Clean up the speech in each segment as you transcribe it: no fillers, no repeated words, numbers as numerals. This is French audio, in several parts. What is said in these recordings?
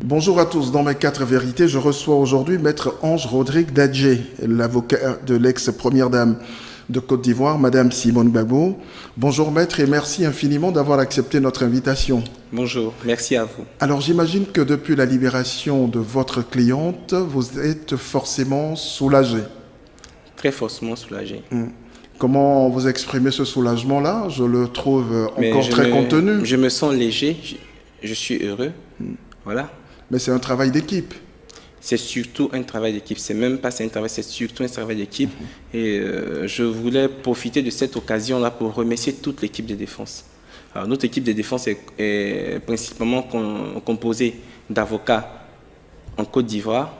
Bonjour à tous. Dans mes 4 vérités, je reçois aujourd'hui Maître Ange Rodrigue Dadje, l'avocat de l'ex-première dame de Côte d'Ivoire, Madame Simone Gbagbo. Bonjour Maître et merci infiniment d'avoir accepté notre invitation. Bonjour, merci à vous. Alors j'imagine que depuis la libération de votre cliente, vous êtes forcément soulagé. Très forcément soulagé. Comment vous exprimez ce soulagement-là? Je le trouve encore très contenu. Je me sens léger, je suis heureux. Voilà. Mais c'est un travail d'équipe. C'est surtout un travail d'équipe. C'est même pas un travail, c'est surtout un travail d'équipe. Et je voulais profiter de cette occasion-là pour remercier toute l'équipe de défense. Alors, notre équipe de défense est principalement composée d'avocats en Côte d'Ivoire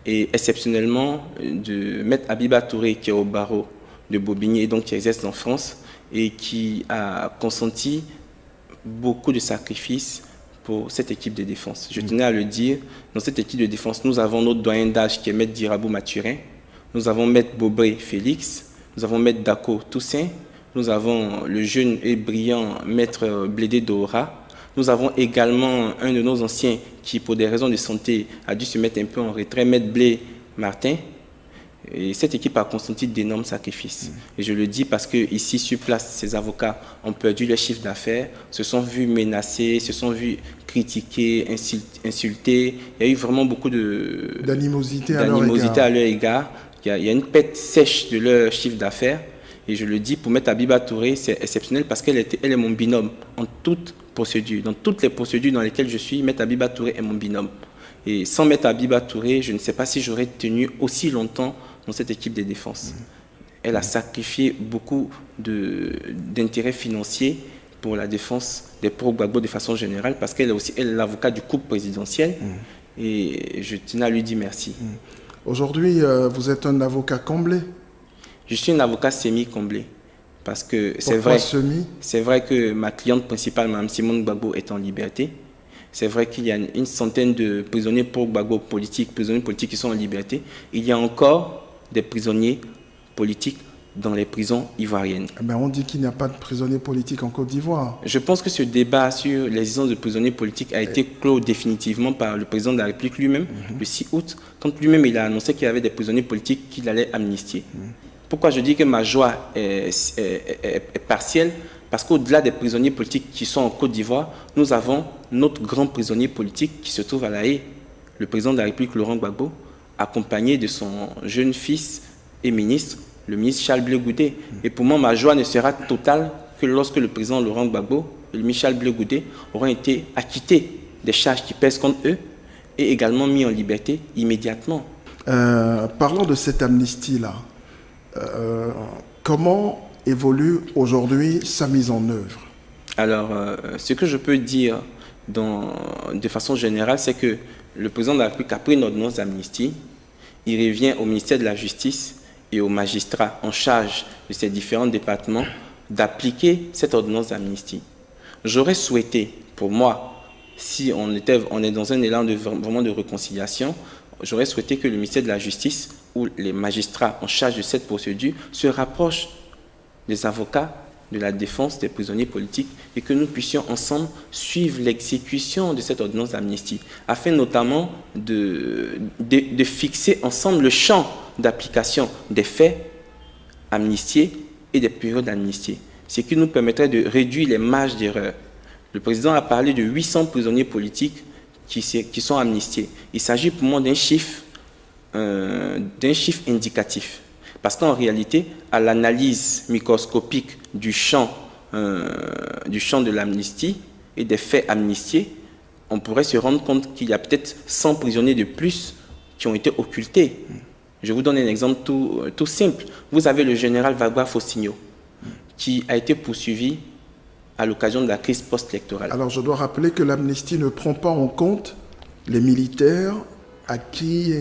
et exceptionnellement de Maître Abiba Touré qui est au barreau de Bobigny et donc qui exerce en France et qui a consenti beaucoup de sacrifices pour cette équipe de défense. Je tenais à le dire, dans cette équipe de défense, nous avons notre doyen d'âge qui est Maître Dirabou Mathurin, nous avons Maître Bobré Félix, nous avons Maître Dako Toussaint, nous avons le jeune et brillant Maître Blédé Dora, nous avons également un de nos anciens qui, pour des raisons de santé, a dû se mettre un peu en retrait, Maître Blé Martin. Et cette équipe a consenti d'énormes sacrifices. Et je le dis parce qu'ici, sur place, ces avocats ont perdu leur chiffre d'affaires, se sont vus menacés, se sont vus critiqués, insultés. Il y a eu vraiment beaucoup d'animosité à leur égard. Il y a une perte sèche de leur chiffre d'affaires. Et je le dis pour Maître Abiba Touré, c'est exceptionnel parce qu'elle est mon binôme en toute procédure. Dans toutes les procédures dans lesquelles je suis, Maître Abiba Touré est mon binôme. Et sans Maître Abiba Touré, je ne sais pas si j'aurais tenu aussi longtemps dans cette équipe de défense. Elle a sacrifié beaucoup d'intérêts financiers pour la défense des pro-Gbagbo de façon générale, parce qu'elle est aussi l'avocat du couple présidentiel. Et je tenais à lui dire merci. Aujourd'hui, vous êtes un avocat comblé? Je suis un avocat semi-comblé. Parce que c'est vrai que ma cliente principale, Mme Simone Gbagbo, est en liberté. C'est vrai qu'il y a une centaine de prisonniers pro-Gbagbo prisonniers politiques qui sont en liberté. Il y a encore des prisonniers politiques dans les prisons ivoiriennes. Mais on dit qu'il n'y a pas de prisonniers politiques en Côte d'Ivoire. Je pense que ce débat sur l'existence de prisonniers politiques a été clos définitivement par le président de la République lui-même, le 6 août, quand lui-même il a annoncé qu'il y avait des prisonniers politiques qu'il allait amnistier. Pourquoi je dis que ma joie est partielle? Parce qu'au-delà des prisonniers politiques qui sont en Côte d'Ivoire, nous avons notre grand prisonnier politique qui se trouve à La Haye, le président de la République, Laurent Gbagbo, accompagné de son jeune fils et ministre, le ministre Charles Blé Goudé. Et pour moi, ma joie ne sera totale que lorsque le président Laurent Gbagbo et le ministre Charles Blé Goudé auront été acquittés des charges qui pèsent contre eux et également mis en liberté immédiatement. Parlons de cette amnistie-là. Comment évolue aujourd'hui sa mise en œuvre? Alors, ce que je peux dire de façon générale, c'est que le président de la République a pris une ordonnance d'amnistie. Il revient au ministère de la Justice et aux magistrats en charge de ces différents départements d'appliquer cette ordonnance d'amnistie. J'aurais souhaité, pour moi, si on est dans un élan vraiment de réconciliation, j'aurais souhaité que le ministère de la Justice ou les magistrats en charge de cette procédure se rapprochent des avocats de la défense des prisonniers politiques et que nous puissions ensemble suivre l'exécution de cette ordonnance d'amnistie, afin notamment de fixer ensemble le champ d'application des faits amnistiés et des périodes amnistiées, ce qui nous permettrait de réduire les marges d'erreur. Le président a parlé de 800 prisonniers politiques qui sont amnistiés. Il s'agit pour moi d'un chiffre indicatif. Parce qu'en réalité, à l'analyse microscopique du champ de l'amnistie et des faits amnistiés, on pourrait se rendre compte qu'il y a peut-être 100 prisonniers de plus qui ont été occultés. Je vous donne un exemple tout simple. Vous avez le général Vagba Faustinho, qui a été poursuivi à l'occasion de la crise post-électorale. Alors je dois rappeler que l'amnistie ne prend pas en compte les militaires à qui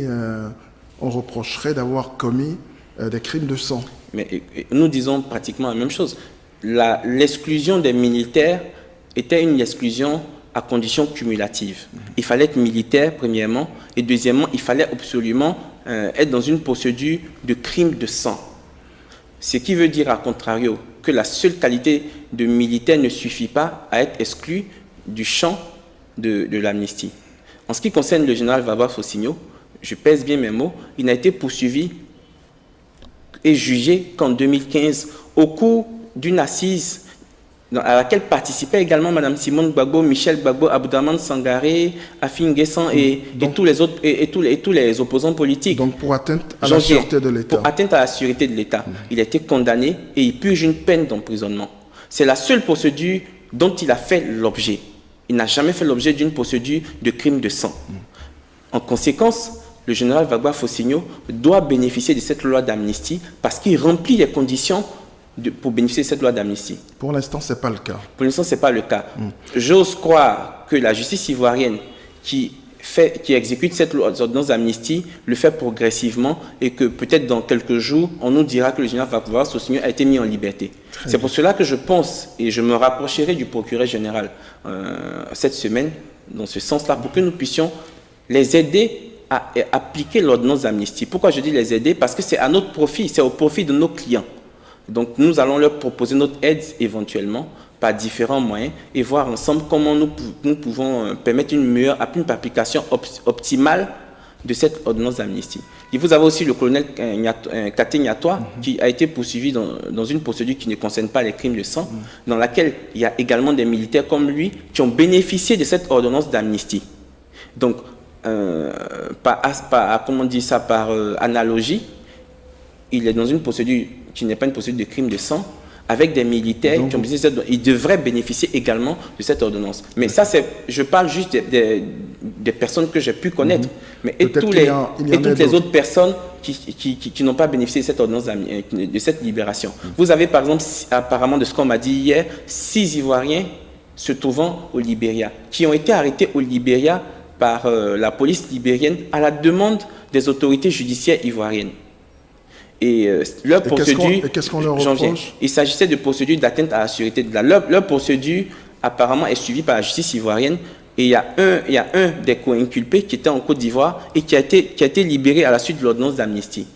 on reprocherait d'avoir commis des crimes de sang. Mais nous disons pratiquement la même chose. L'exclusion des militaires était une exclusion à condition cumulative. Il fallait être militaire, premièrement, et deuxièmement, il fallait absolument être dans une procédure de crime de sang. Ce qui veut dire, à contrario, que la seule qualité de militaire ne suffit pas à être exclu du champ de l'amnistie. En ce qui concerne le général Gbagbo-Fossigno, je pèse bien mes mots, il n'a été poursuivi et jugé qu'en 2015 au cours d'une assise à laquelle participaient également Mme Simone Gbagbo, Michel Gbagbo, Abdourahmane Sangaré, Afin Guessan et tous les autres et tous les opposants politiques. Donc pour atteinte à la sûreté de l'État. Pour atteinte à la sûreté de l'État. Il a été condamné et il purge une peine d'emprisonnement. C'est la seule procédure dont il a fait l'objet. Il n'a jamais fait l'objet d'une procédure de crime de sang. En conséquence, le général Gbagbo-Fossigno doit bénéficier de cette loi d'amnistie parce qu'il remplit les conditions pour bénéficier de cette loi d'amnistie. Pour l'instant, ce n'est pas le cas. Pour l'instant, ce n'est pas le cas. J'ose croire que la justice ivoirienne qui exécute cette ordonnance d'amnistie le fait progressivement et que peut-être dans quelques jours, on nous dira que le général Gbagbo-Fossigno a été mis en liberté. C'est pour cela que je pense, et je me rapprocherai du procureur général cette semaine, dans ce sens-là, pour que nous puissions les aider à appliquer l'ordonnance d'amnistie. Pourquoi je dis les aider? Parce que c'est à notre profit, c'est au profit de nos clients. Donc nous allons leur proposer notre aide éventuellement par différents moyens et voir ensemble comment nous pouvons permettre une application optimale de cette ordonnance d'amnistie. Et vous avez aussi le colonel Katé Nyatois qui a été poursuivi dans une procédure qui ne concerne pas les crimes de sang, dans laquelle il y a également des militaires comme lui qui ont bénéficié de cette ordonnance d'amnistie. Donc, par analogie, il est dans une procédure qui n'est pas une procédure de crime de sang, avec des militaires qui ont bénéficié de cette ordonnance. Ils devraient bénéficier également de cette ordonnance. Mais ça, je parle juste des personnes que j'ai pu connaître. Mais et toutes les autres personnes qui n'ont pas bénéficié de cette ordonnance, de cette libération. Vous avez par exemple, apparemment de ce qu'on m'a dit hier, 6 Ivoiriens se trouvant au Libéria, qui ont été arrêtés au Libéria par la police libérienne à la demande des autorités judiciaires ivoiriennes. Et leur procédure, qu'est-ce qu'on leur reproche? Il s'agissait de procédures d'atteinte à la sûreté de leur procédure apparemment est suivie par la justice ivoirienne et il y a un des co-inculpés qui était en Côte d'Ivoire et qui a été libéré à la suite de l'ordonnance d'amnistie.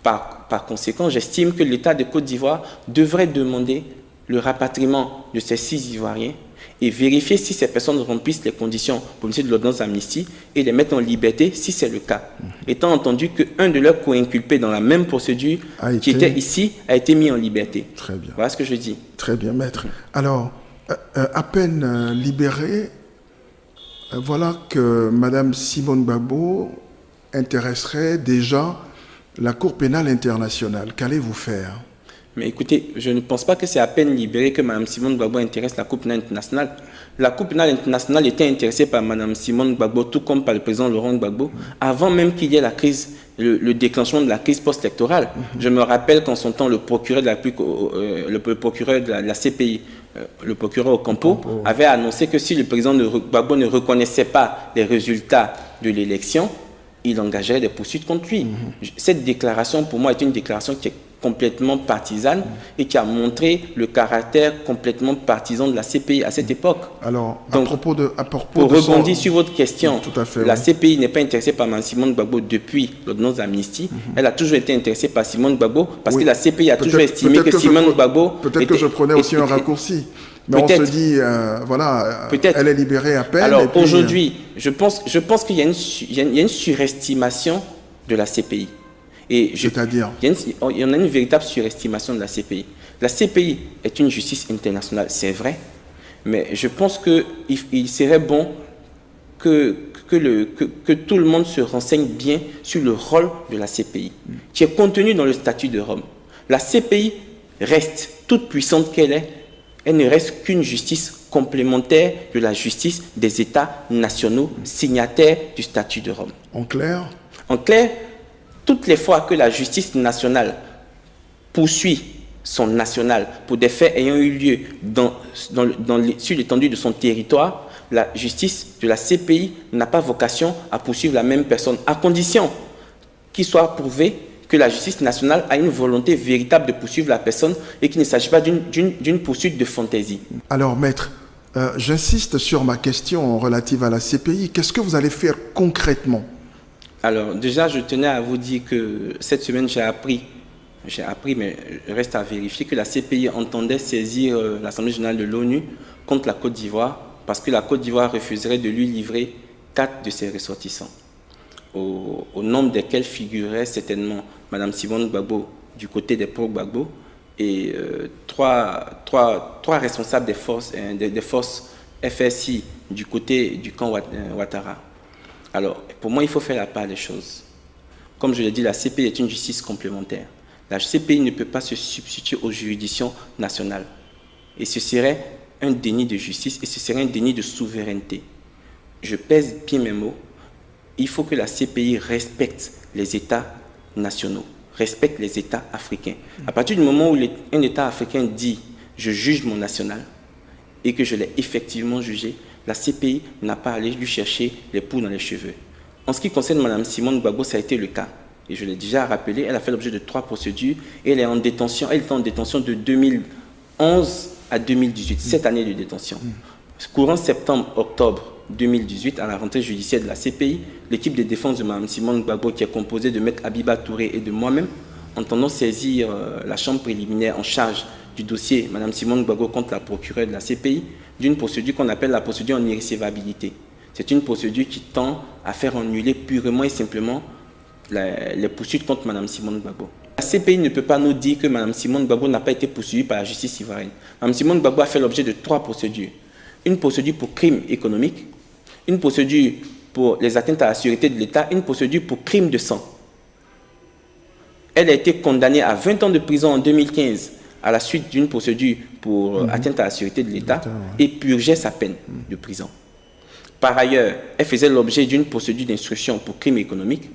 Par conséquent, j'estime que l'État de Côte d'Ivoire devrait demander le rapatriement de ces 6 Ivoiriens et vérifier si ces personnes remplissent les conditions pour bénéficier de l'ordonnance d'amnistie et les mettre en liberté si c'est le cas. Étant entendu qu'un de leurs co-inculpés dans la même procédure qui était ici a été mis en liberté. Très bien. Voilà ce que je dis. Très bien, maître. Alors, à peine libérée, voilà que Mme Simone Gbagbo intéresserait déjà la Cour pénale internationale. Qu'allez-vous faire? Mais écoutez, je ne pense pas que c'est à peine libéré que Mme Simone Gbagbo intéresse la Cour pénale internationale. La Cour pénale internationale était intéressée par Mme Simone Gbagbo, tout comme par le président Laurent Gbagbo, avant même qu'il y ait la crise, le déclenchement de la crise post-électorale. Je me rappelle qu'en son temps, le procureur de la CPI, le procureur Ocampo, avait annoncé que si le président Gbagbo ne reconnaissait pas les résultats de l'élection, il engagerait des poursuites contre lui. Cette déclaration, pour moi, est une déclaration qui est complètement partisane et qui a montré le caractère complètement partisan de la CPI à cette époque. Alors, donc, pour rebondir sur votre question, tout à fait, la CPI n'est pas intéressée par Mme Simone Gbagbo depuis l'ordonnance d'amnistie. Elle a toujours été intéressée par Simone Gbagbo parce que la CPI a toujours estimé que Simone Gbagbo... Peut-être que je prenais aussi un raccourci. Mais on se dit, voilà, elle est libérée à peine. Alors aujourd'hui, je pense qu'il y a une surestimation de la CPI. C'est-à-dire il y en a une véritable surestimation de la CPI. La CPI est une justice internationale, c'est vrai, mais je pense qu'il serait bon que tout le monde se renseigne bien sur le rôle de la CPI, qui est contenu dans le statut de Rome. La CPI reste, toute puissante qu'elle est, elle ne reste qu'une justice complémentaire de la justice des États nationaux signataires du statut de Rome. En clair? En clair, toutes les fois que la justice nationale poursuit son national pour des faits ayant eu lieu sur l'étendue de son territoire, la justice de la CPI n'a pas vocation à poursuivre la même personne, à condition qu'il soit prouvé que la justice nationale a une volonté véritable de poursuivre la personne et qu'il ne s'agit pas d'une poursuite de fantaisie. Alors, maître, j'insiste sur ma question relative à la CPI. Qu'est-ce que vous allez faire concrètement? Alors, déjà, je tenais à vous dire que cette semaine, j'ai appris, mais reste à vérifier, que la CPI entendait saisir l'Assemblée générale de l'ONU contre la Côte d'Ivoire, parce que la Côte d'Ivoire refuserait de lui livrer 4 de ses ressortissants, au nombre desquels figurait certainement Mme Simone Gbagbo du côté des pro-Gbagbo et trois responsables des forces FSI du côté du camp Ouattara. Alors, pour moi, il faut faire la part des choses. Comme je l'ai dit, la CPI est une justice complémentaire. La CPI ne peut pas se substituer aux juridictions nationales. Et ce serait un déni de justice et ce serait un déni de souveraineté. Je pèse bien mes mots. Il faut que la CPI respecte les États nationaux, respecte les États africains. À partir du moment où un État africain dit « je juge mon national » et que je l'ai effectivement jugé, la CPI n'a pas à aller lui chercher les poux dans les cheveux. En ce qui concerne Mme Simone Gbagbo, ça a été le cas. Et je l'ai déjà rappelé, elle a fait l'objet de 3 procédures et elle est en détention. Elle était en détention de 2011 à 2018, 7 années de détention. Courant septembre-octobre 2018, à la rentrée judiciaire de la CPI, l'équipe de défense de Mme Simone Gbagbo, qui est composée de Maître Abiba Touré et de moi-même, entendant saisir la chambre préliminaire en charge du dossier Mme Simone Gbagbo contre la procureure de la CPI, d'une procédure qu'on appelle la procédure en irrécevabilité. C'est une procédure qui tend à faire annuler purement et simplement les poursuites contre Mme Simone Gbagbo. La CPI ne peut pas nous dire que Mme Simone Gbagbo n'a pas été poursuivie par la justice ivoirienne. Mme Simone Gbagbo a fait l'objet de 3 procédures. Une procédure pour crime économique, une procédure pour les atteintes à la sûreté de l'État, une procédure pour crime de sang. Elle a été condamnée à 20 ans de prison en 2015 à la suite d'une procédure pour atteinte à la sûreté de l'État et purgeait sa peine de prison. Par ailleurs, elle faisait l'objet d'une procédure d'instruction pour crime économique,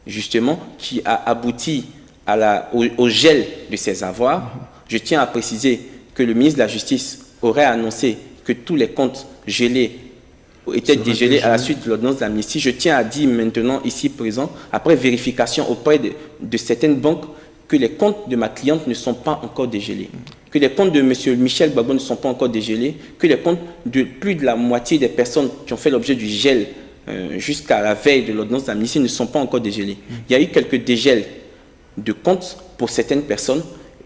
justement, qui a abouti au gel de ses avoirs. Je tiens à préciser que le ministre de la Justice aurait annoncé que tous les comptes gelés étaient dégélés à la suite de l'ordonnance d'amnistie. Je tiens à dire maintenant, ici présent, après vérification auprès de certaines banques, que les comptes de ma cliente ne sont pas encore dégélés, que les comptes de M. Michel Gbagbo ne sont pas encore dégélés, que les comptes de plus de la moitié des personnes qui ont fait l'objet du gel jusqu'à la veille de l'ordonnance d'amnistie ne sont pas encore dégélés. Il y a eu quelques dégels de comptes pour certaines personnes,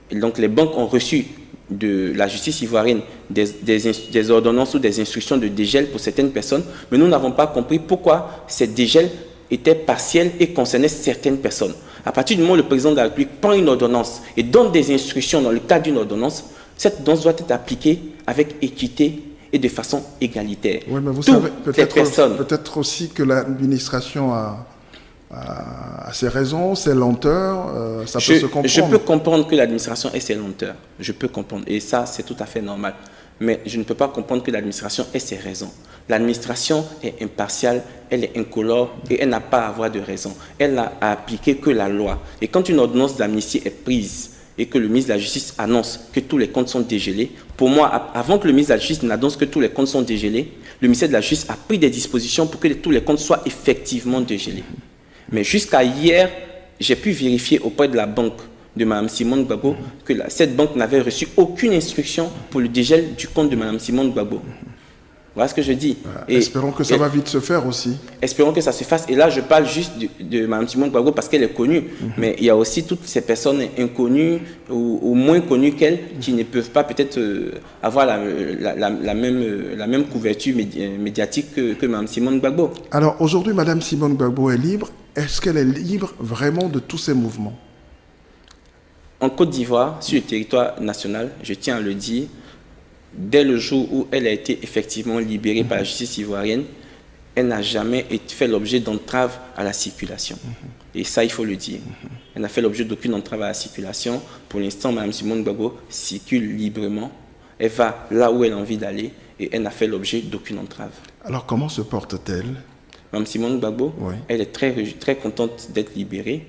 et donc les banques ont reçu de la justice ivoirienne des ordonnances ou des instructions de dégel pour certaines personnes, mais nous n'avons pas compris pourquoi ces dégels étaient partiels et concernaient certaines personnes. À partir du moment où le président de la République prend une ordonnance et donne des instructions dans le cadre d'une ordonnance, cette ordonnance doit être appliquée avec équité et de façon égalitaire. Oui, mais vous savez, peut-être aussi que l'administration a ses raisons, ses lenteurs, ça peut se comprendre. Je peux comprendre que l'administration ait ses lenteurs, je peux comprendre, et ça c'est tout à fait normal. Mais je ne peux pas comprendre que l'administration ait ses raisons. L'administration est impartiale, elle est incolore et elle n'a pas à avoir de raison. Elle n'a à appliquer que la loi. Et quand une ordonnance d'amnistie est prise et que le ministre de la Justice annonce que tous les comptes sont dégélés, pour moi, avant que le ministre de la Justice n'annonce que tous les comptes sont dégélés, le ministère de la Justice a pris des dispositions pour que tous les comptes soient effectivement dégélés. Mais jusqu'à hier, j'ai pu vérifier auprès de la banque de Mme Simone Gbagbo que cette banque n'avait reçu aucune instruction pour le dégel du compte de Mme Simone Gbagbo. Voilà ce que je dis. Espérons que ça va vite se faire aussi. Espérons que ça se fasse. Et là, je parle juste de Mme Simone Gbagbo parce qu'elle est connue. Mais il y a aussi toutes ces personnes inconnues ou moins connues qu'elle qui ne peuvent pas peut-être avoir la même couverture médiatique que Mme Simone Gbagbo. Alors aujourd'hui, Mme Simone Gbagbo est libre. Est-ce qu'elle est libre vraiment de tous ces mouvements? En Côte d'Ivoire, sur le territoire national, je tiens à le dire, dès le jour où elle a été effectivement libérée par la justice ivoirienne, elle n'a jamais fait l'objet d'entrave à la circulation. Et ça, il faut le dire. Elle n'a fait l'objet d'aucune entrave à la circulation. Pour l'instant, Mme Simone Gbagbo circule librement. Elle va là où elle a envie d'aller et elle n'a fait l'objet d'aucune entrave. Alors, comment se porte-t-elle? Mme Simone Gbagbo, elle est très contente d'être libérée.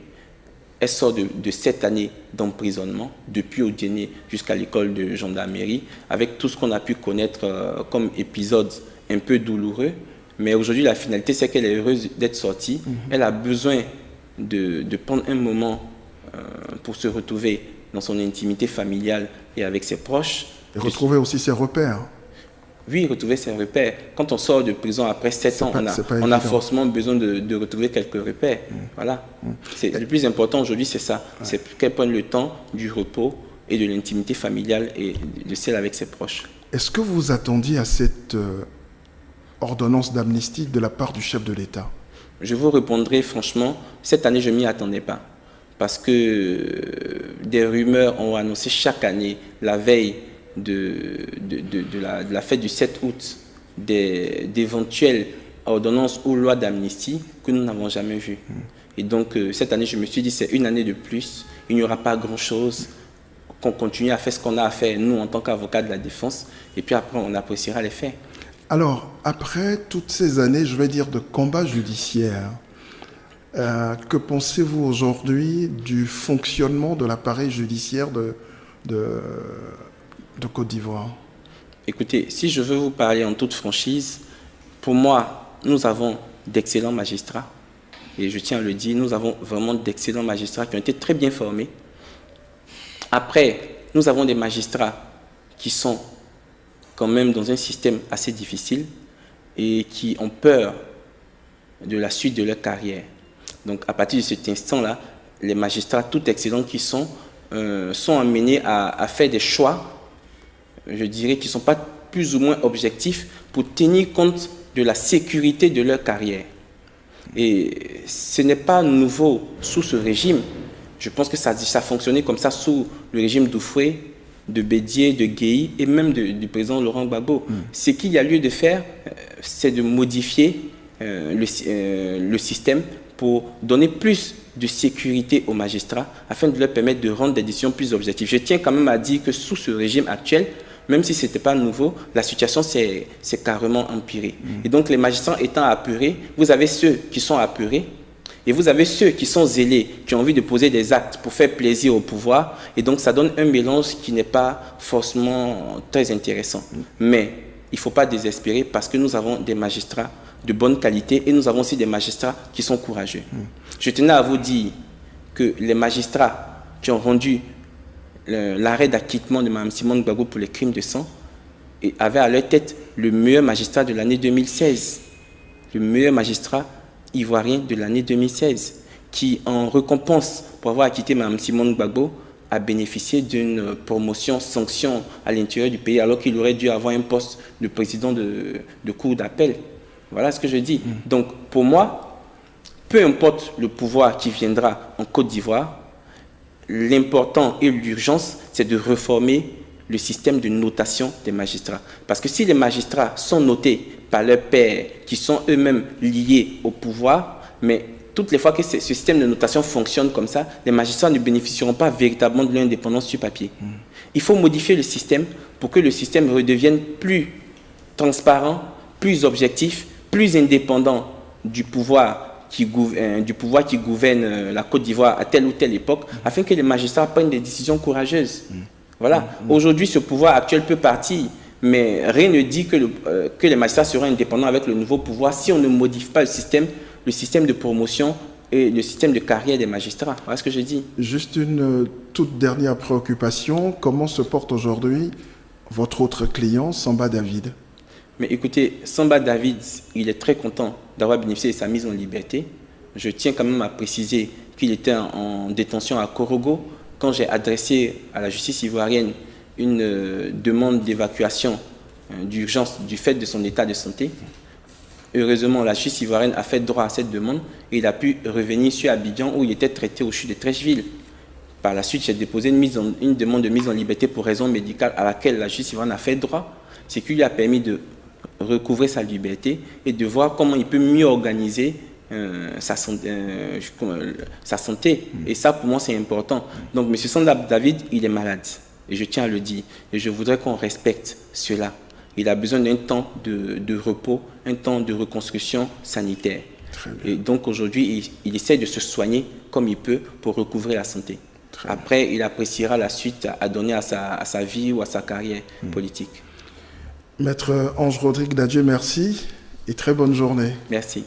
Elle sort de 7 années d'emprisonnement, depuis Odiéné jusqu'à l'école de gendarmerie, avec tout ce qu'on a pu connaître comme épisode un peu douloureux. Mais aujourd'hui, la finalité, c'est qu'elle est heureuse d'être sortie. Elle a besoin de prendre un moment pour se retrouver dans son intimité familiale et avec ses proches. Et retrouver aussi ses repères. Oui, retrouver ses repères. Quand on sort de prison après 7 ans, on a forcément besoin de retrouver quelques repères. Voilà. Le plus important aujourd'hui, c'est ça. C'est qu'elle prenne le temps du repos et de l'intimité familiale et de celle avec ses proches. Est-ce que vous vous attendiez à cette ordonnance d'amnistie de la part du chef de l'État? Je vous répondrai franchement, cette année, je ne m'y attendais pas. Parce que des rumeurs ont annoncé chaque année, la veille de la fête du 7 août, d'éventuelles ordonnances ou lois d'amnistie que nous n'avons jamais vues. Et donc, cette année, je me suis dit, c'est une année de plus, il n'y aura pas grand-chose, qu'on continue à faire ce qu'on a à faire, nous, en tant qu'avocats de la défense, et puis après, on appréciera les faits. Alors, après toutes ces années, je vais dire, de combat judiciaire, que pensez-vous aujourd'hui du fonctionnement de l'appareil judiciaire de Côte d'Ivoire? Écoutez, si je veux vous parler en toute franchise, pour moi, nous avons d'excellents magistrats. Et je tiens à le dire, nous avons vraiment d'excellents magistrats qui ont été très bien formés. Après, nous avons des magistrats qui sont quand même dans un système assez difficile et qui ont peur de la suite de leur carrière. Donc, à partir de cet instant-là, les magistrats, tout excellents qui sont amenés à faire des choix, je dirais, qui ne sont pas plus ou moins objectifs pour tenir compte de la sécurité de leur carrière. Et ce n'est pas nouveau sous ce régime. Je pense que ça fonctionnait comme ça sous le régime d'Oufoué, de Bédié, de Guéhi et même du président Laurent Gbagbo. Ce qu'il y a lieu de faire, c'est de modifier le système pour donner plus de sécurité aux magistrats afin de leur permettre de rendre des décisions plus objectives. Je tiens quand même à dire que sous ce régime actuel, même si ce n'était pas nouveau, la situation s'est carrément empirée. Et donc les magistrats étant apurés, vous avez ceux qui sont apurés et vous avez ceux qui sont zélés, qui ont envie de poser des actes pour faire plaisir au pouvoir. Et donc ça donne un mélange qui n'est pas forcément très intéressant. Mais il ne faut pas désespérer parce que nous avons des magistrats de bonne qualité et nous avons aussi des magistrats qui sont courageux. Je tenais à vous dire que les magistrats qui ont rendu l'arrêt d'acquittement de Mme Simone Gbagbo pour les crimes de sang et avaient à leur tête le meilleur magistrat de l'année 2016, le meilleur magistrat ivoirien de l'année 2016, qui en récompense pour avoir acquitté Mme Simone Gbagbo a bénéficié d'une promotion sanction à l'intérieur du pays alors qu'il aurait dû avoir un poste de président de cour d'appel. Voilà ce que je dis. Donc pour moi, peu importe le pouvoir qui viendra en Côte d'Ivoire, l'important et l'urgence, c'est de réformer le système de notation des magistrats. Parce que si les magistrats sont notés par leurs pairs, qui sont eux-mêmes liés au pouvoir, mais toutes les fois que ce système de notation fonctionne comme ça, les magistrats ne bénéficieront pas véritablement de leur indépendance sur papier. Il faut modifier le système pour que le système redevienne plus transparent, plus objectif, plus indépendant du pouvoir qui gouverne la Côte d'Ivoire à telle ou telle époque, afin que les magistrats prennent des décisions courageuses. Voilà. Aujourd'hui, ce pouvoir actuel peut partir, mais rien ne dit que les magistrats seront indépendants avec le nouveau pouvoir si on ne modifie pas le système de promotion et le système de carrière des magistrats. Voilà ce que je dis. Juste une toute dernière préoccupation. Comment se porte aujourd'hui votre autre client, Samba David? Mais écoutez, Samba David, il est très content d'avoir bénéficié de sa mise en liberté. Je tiens quand même à préciser qu'il était en détention à Korogo quand j'ai adressé à la justice ivoirienne une demande d'évacuation d'urgence du fait de son état de santé. Heureusement, la justice ivoirienne a fait droit à cette demande et il a pu revenir sur Abidjan où il était traité au CHU de Treichville. Par la suite, j'ai déposé une demande de mise en liberté pour raison médicale à laquelle la justice ivoirienne a fait droit. Ce qui lui a permis de recouvrer sa liberté et de voir comment il peut mieux organiser sa santé. Et ça, pour moi, c'est important. Donc, M. Samba David, il est malade. Et je tiens à le dire. Et je voudrais qu'on respecte cela. Il a besoin d'un temps de repos, un temps de reconstruction sanitaire. Et donc, aujourd'hui, il essaie de se soigner comme il peut pour recouvrer la santé. Après, il appréciera la suite à donner à sa vie ou à sa carrière politique. Maître Ange Rodrigue Dadje, merci et très bonne journée. Merci.